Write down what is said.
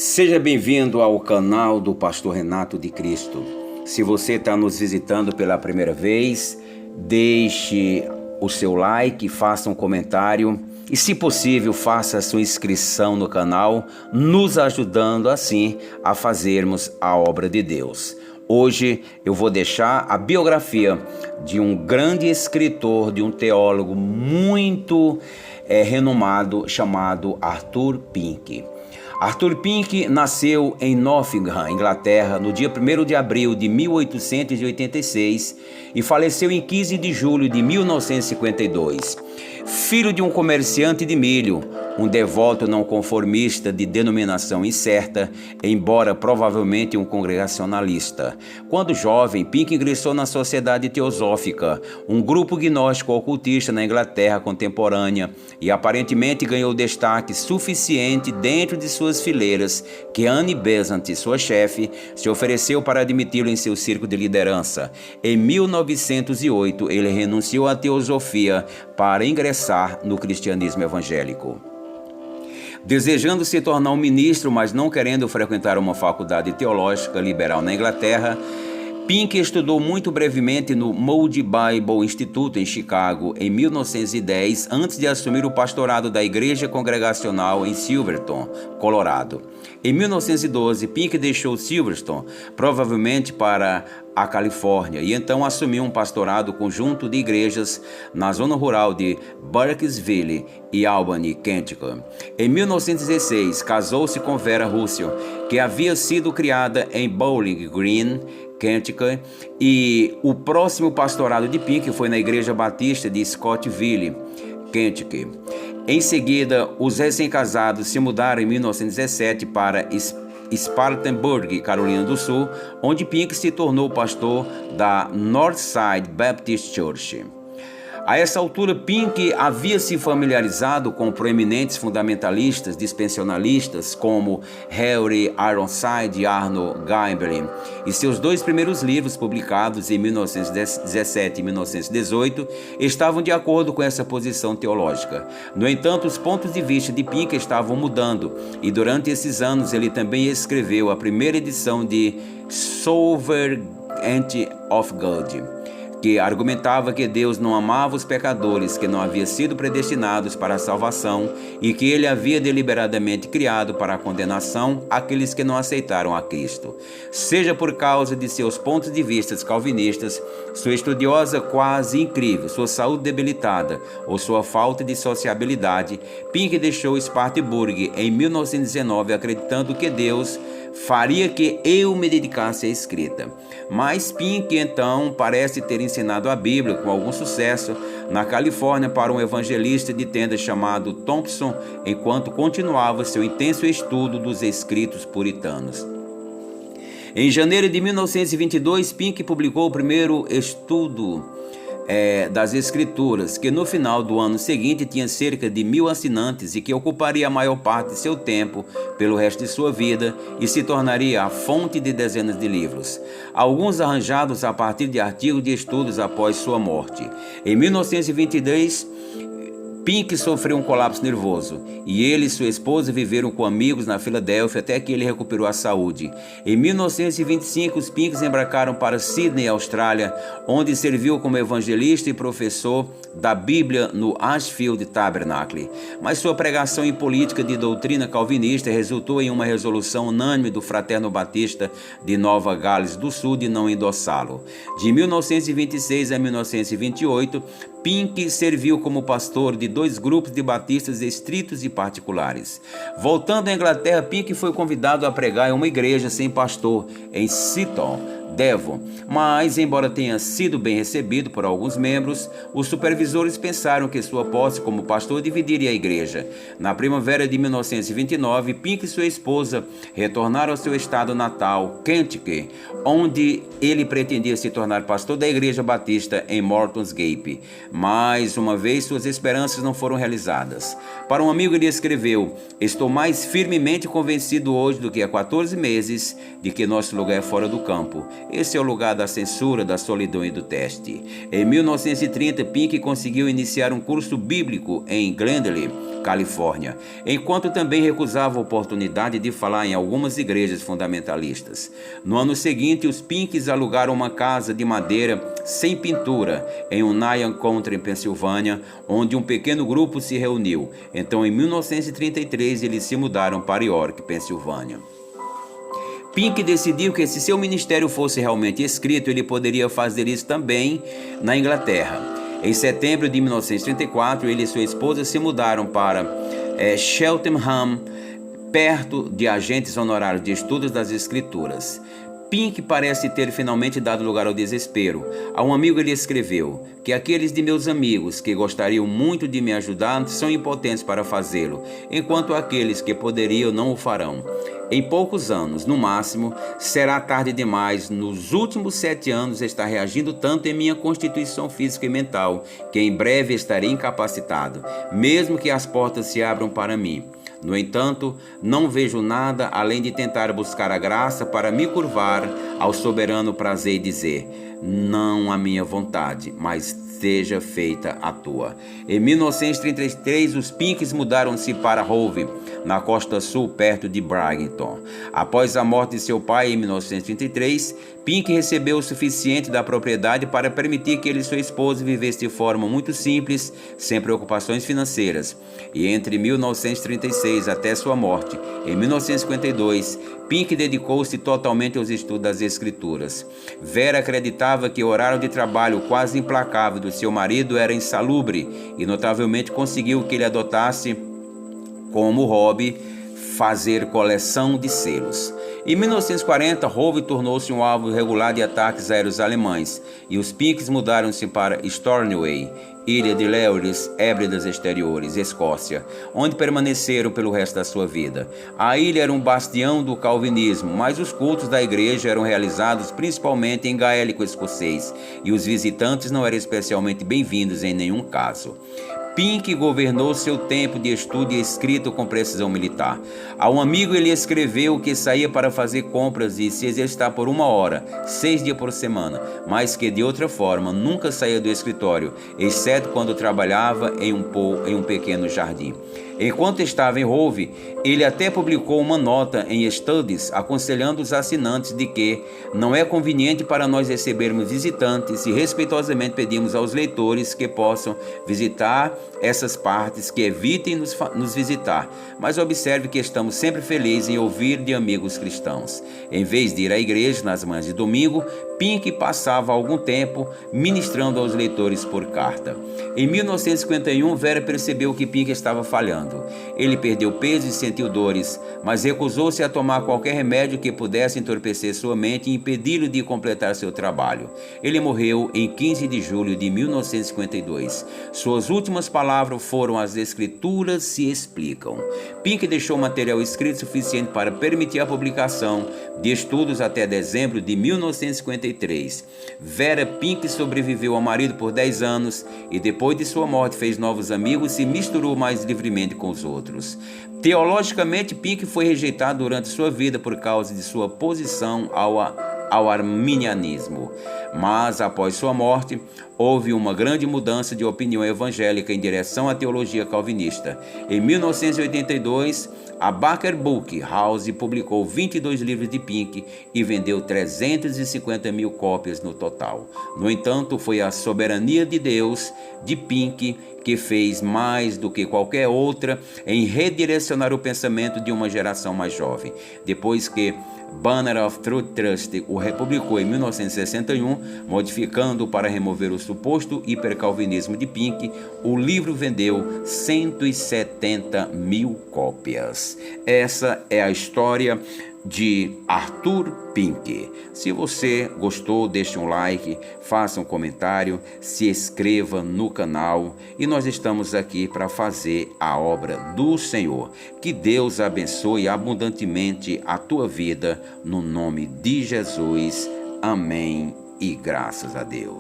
Seja bem-vindo ao canal do Pastor Renato de Cristo. Se você está nos visitando pela primeira vez, deixe o seu like, faça um comentário e, se possível, faça a sua inscrição no canal, nos ajudando assim a fazermos a obra de Deus. Hoje eu vou deixar a biografia de um grande escritor, de um teólogo muito renomado chamado Arthur Pink. Arthur Pink nasceu em Nottingham, Inglaterra, no dia 1º de abril de 1886 e faleceu em 15 de julho de 1952. Filho de um comerciante de milho, um devoto não conformista de denominação incerta, embora provavelmente um congregacionalista. Quando jovem, Pink ingressou na Sociedade Teosófica, um grupo gnóstico ocultista na Inglaterra contemporânea, e aparentemente ganhou destaque suficiente dentro de suas fileiras que Anne Besant, sua chefe, se ofereceu para admiti-lo em seu círculo de liderança. Em 1908, ele renunciou à teosofia para ingressar no cristianismo evangélico. Desejando se tornar um ministro, mas não querendo frequentar uma faculdade teológica liberal na Inglaterra, Pink estudou muito brevemente no Moody Bible Institute em Chicago em 1910, antes de assumir o pastorado da Igreja Congregacional em Silverton, Colorado. Em 1912, Pink deixou Silverton, provavelmente para a Califórnia, e então assumiu um pastorado conjunto de igrejas na zona rural de Burkesville e Albany, Kentucky. Em 1916, casou-se com Vera Russell, que havia sido criada em Bowling Green, Kentucky, e o próximo pastorado de Pink foi na Igreja Batista de Scottsville, Kentucky. Em seguida, os recém-casados se mudaram em 1917 para Spartanburg, Carolina do Sul, onde Pink se tornou pastor da Northside Baptist Church. A essa altura, Pink havia se familiarizado com proeminentes fundamentalistas dispensacionalistas como Henry Ironside e Arnold Gambler, e seus dois primeiros livros, publicados em 1917 e 1918, estavam de acordo com essa posição teológica. No entanto, os pontos de vista de Pink estavam mudando, e durante esses anos ele também escreveu a primeira edição de Sovereignty of God, que argumentava que Deus não amava os pecadores que não haviam sido predestinados para a salvação e que ele havia deliberadamente criado para a condenação aqueles que não aceitaram a Cristo. Seja por causa de seus pontos de vista calvinistas, sua estudiosa quase incrível, sua saúde debilitada ou sua falta de sociabilidade, Pink deixou Spartanburg em 1919 acreditando que Deus faria que eu me dedicasse à escrita. Mas Pink então parece ter ensinado a Bíblia com algum sucesso na Califórnia para um evangelista de tenda chamado Thompson, enquanto continuava seu intenso estudo dos escritos puritanos. Em janeiro de 1922, Pink publicou o primeiro estudo das Escrituras, que no final do ano seguinte tinha cerca de 1000 assinantes e que ocuparia a maior parte de seu tempo pelo resto de sua vida e se tornaria a fonte de dezenas de livros, alguns arranjados a partir de artigos de estudos após sua morte. Em 1922, Pink sofreu um colapso nervoso e ele e sua esposa viveram com amigos na Filadélfia até que ele recuperou a saúde. Em 1925, os Pinks embarcaram para Sydney, Austrália, onde serviu como evangelista e professor da Bíblia no Ashfield Tabernacle. Mas sua pregação em política de doutrina calvinista resultou em uma resolução unânime do Fraterno Batista de Nova Gales do Sul de não endossá-lo. De 1926 a 1928, Pink serviu como pastor de 2 grupos de batistas estritos e particulares. Voltando à Inglaterra, Pink foi convidado a pregar em uma igreja sem pastor em Seaton, Devon, mas, embora tenha sido bem recebido por alguns membros, os supervisores pensaram que sua posse como pastor dividiria a igreja. Na primavera de 1929, Pink e sua esposa retornaram ao seu estado natal, Kentucky, onde ele pretendia se tornar pastor da igreja batista em Morton's Gap. Mais uma vez, suas esperanças não foram realizadas. Para um amigo, ele escreveu: "Estou mais firmemente convencido hoje do que há 14 meses de que nosso lugar é fora do campo. Esse é o lugar da censura, da solidão e do teste. Em 1930, Pink conseguiu iniciar um curso bíblico em Glendale, Califórnia, enquanto também recusava a oportunidade de falar em algumas igrejas fundamentalistas. No ano seguinte, os Pinks alugaram uma casa de madeira sem pintura em Union Country, em Pensilvânia, onde um pequeno grupo se reuniu. Então, em 1933, eles se mudaram para York, Pensilvânia. Pink decidiu que se seu ministério fosse realmente escrito, ele poderia fazer isso também na Inglaterra. Em setembro de 1934, ele e sua esposa se mudaram para Cheltenham, perto de agentes honorários de estudos das escrituras. Pink parece ter finalmente dado lugar ao desespero. A um amigo ele escreveu que aqueles de meus amigos que gostariam muito de me ajudar são impotentes para fazê-lo, enquanto aqueles que poderiam não o farão. Em poucos anos, no máximo, será tarde demais. Nos últimos 7 anos está reagindo tanto em minha constituição física e mental, que em breve estarei incapacitado, mesmo que as portas se abram para mim. No entanto, não vejo nada além de tentar buscar a graça para me curvar ao soberano prazer e dizer: não a minha vontade, mas seja feita a tua. Em 1933, os Pinks mudaram-se para Hove, na costa sul, perto de Brighton. Após a morte de seu pai em 1933, Pink recebeu o suficiente da propriedade para permitir que ele e sua esposa vivessem de forma muito simples, sem preocupações financeiras. E entre 1936 até sua morte, em 1952, Pink dedicou-se totalmente aos estudos das Escrituras. Vera acreditava que o horário de trabalho quase implacável do seu marido era insalubre e notavelmente conseguiu que ele adotasse como hobby fazer coleção de selos. Em 1940, Hove tornou-se um alvo regular de ataques aéreos alemães e os Pinks mudaram-se para Stornoway, Ilha de Lewis, Hébridas Exteriores, Escócia, onde permaneceram pelo resto da sua vida. A ilha era um bastião do calvinismo, mas os cultos da igreja eram realizados principalmente em gaélico escocês e os visitantes não eram especialmente bem-vindos em nenhum caso. Pink governou seu tempo de estudo e escrito com precisão militar. A um amigo ele escreveu que saía para fazer compras e se exercitar por 1 hora, 6 dias por semana, mas que de outra forma nunca saía do escritório, exceto quando trabalhava em um pequeno jardim. Enquanto estava em Hove, ele até publicou uma nota em Studies aconselhando os assinantes de que não é conveniente para nós recebermos visitantes e respeitosamente pedimos aos leitores que possam visitar essas partes, que evitem nos visitar, mas observe que estamos sempre felizes em ouvir de amigos cristãos. Em vez de ir à igreja nas manhãs de domingo, Pink passava algum tempo ministrando aos leitores por carta. Em 1951, Vera percebeu que Pink estava falhando. Ele perdeu peso e sentiu dores, mas recusou-se a tomar qualquer remédio que pudesse entorpecer sua mente e impedi-lo de completar seu trabalho. Ele morreu em 15 de julho de 1952. Suas últimas palavras foram: as escrituras se explicam. Pink deixou material escrito suficiente para permitir a publicação de estudos até dezembro de 1953. Vera Pink sobreviveu ao marido por 10 anos e depois de sua morte fez novos amigos e se misturou mais livremente com os outros. Teologicamente, Pink foi rejeitado durante sua vida por causa de sua posição ao arminianismo, mas após sua morte houve uma grande mudança de opinião evangélica em direção à teologia calvinista. Em 1982, a Barker Book House publicou 22 livros de Pink e vendeu 350 mil cópias no total. No entanto, foi a soberania de Deus de Pink que fez mais do que qualquer outra em redirecionar o pensamento de uma geração mais jovem. Depois que Banner of Truth Trust o republicou em 1961, modificando para remover o suposto hipercalvinismo de Pink, o livro vendeu 170 mil cópias. Essa é a história de Arthur Pink. Se você gostou, deixe um like, faça um comentário, se inscreva no canal e nós estamos aqui para fazer a obra do Senhor. Que Deus abençoe abundantemente a tua vida no nome de Jesus. Amém e graças a Deus.